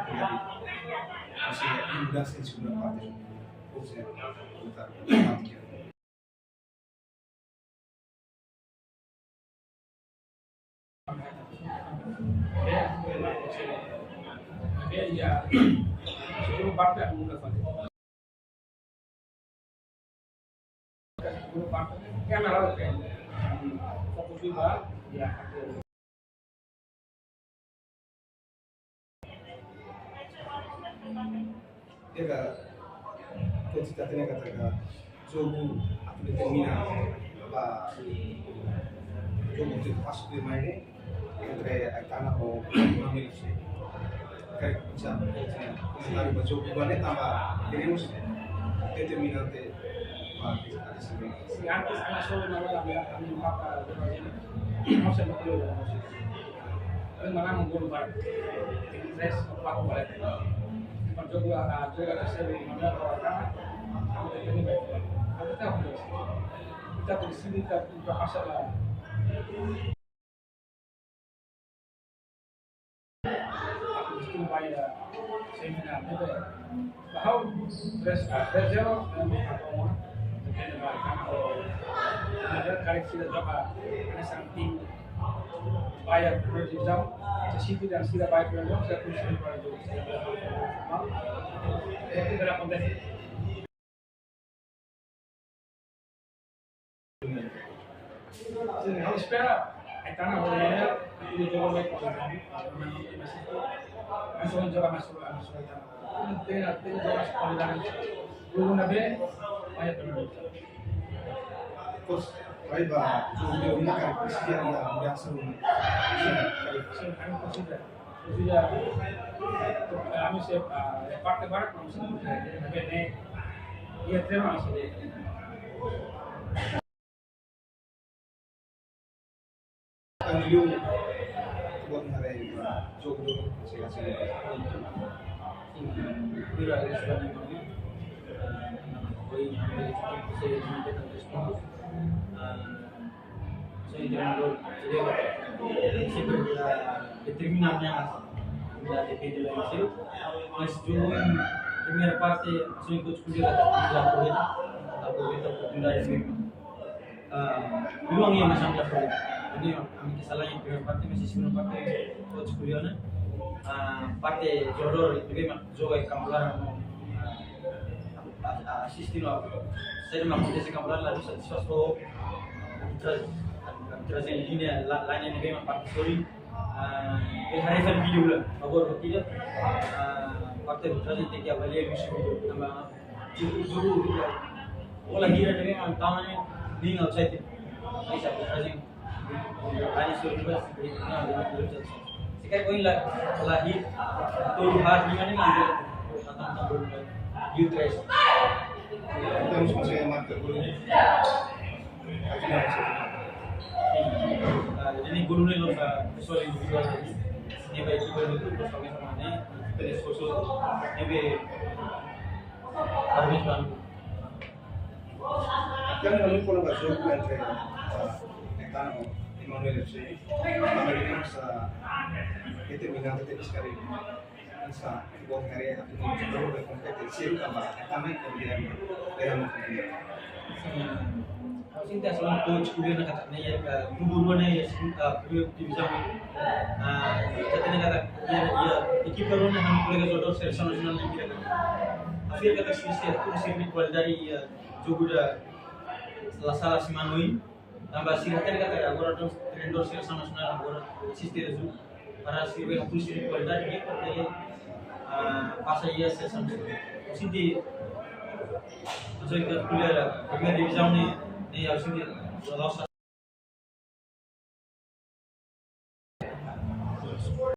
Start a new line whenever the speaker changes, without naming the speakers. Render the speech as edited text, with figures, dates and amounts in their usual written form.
menjadi masih imbas di segunda parte forse putar
ya seluruh partai yang mudah fate seluruh partai yang nalar kan fokus juga ya
era consistatene kataga jogo aku determina ba jogo de passo de maine entre Aitana o Mamir sih kayak bisa selalu baca bukannya tambah tenemos determinante ada sini
si antes ana solo nalar a mi papa de Brasil no se me ocurrió la música es manan un gol para 3 o 4 para Pak Jokowi juga bisa di mana orang kita di sini kita berasal lah aku mesti bayar seminar itu bahwa Brazil dan Papua dengan mereka ada koreksi dan juga ada something bayar berjam sesitu dan tidak bayar berjam saya pun sering bayar itu adalah konteks espera Aitana boleh itu juga baik masuk juga masuk itu juga kualitas dulu nabe bayar berjam
terus Raiba jogo ini kan sekian yang seru
sudah kami partai barat langsung ini dia terima kasih
kan dulu buat hari jogo saya
Mira, es la misma. Hoy saya jangan siempre determinarnya la depende de la elección. Mas yo en primera parte soy coach kuliah la oportunidad yang memang peluang yang masih ada. Jadi kami kesalahan yang primera parte masih segunda parte coach kuliah na parte jodoh itu memang joga kampulan asistir saya memang tidak sekampulan lalu sesuatu terus yang ini lainnya ini memang parte story hari kan video lah agor tidak parte terus itu dia balik musim nama juru olah hira ini memang tamannya being outside bisa terus lainnya story juga sekarang koin lahir tuh hari ini ngambil tentang youth race
kita harus masih mati dulu
jadi guru nih loh visual individual ini baik juga itu bersama sama ini dari sosok ini harus bantu
kan kami kalau nggak jogo entre Aitana Emmanuel FC kami bisa determinante sekali bisa buat karya ini perlu berkompetisi sama kami kemudian dalam
Sinta selalu coach kuliah nak kata ni guru ni kuliah di bisa kata ni kata ya ekip baru ni kami kuliah jodoh seleksi nasional ni kira akhir kata sisi tu sini kuliah dari juga salah simanui tambah sih kata agora tu trendor seleksi nasional agora sisi itu para sih tu sini kuliah dari ni pasal ia seleksi nasional sini jadi kuliah primera división ni harus ini lolos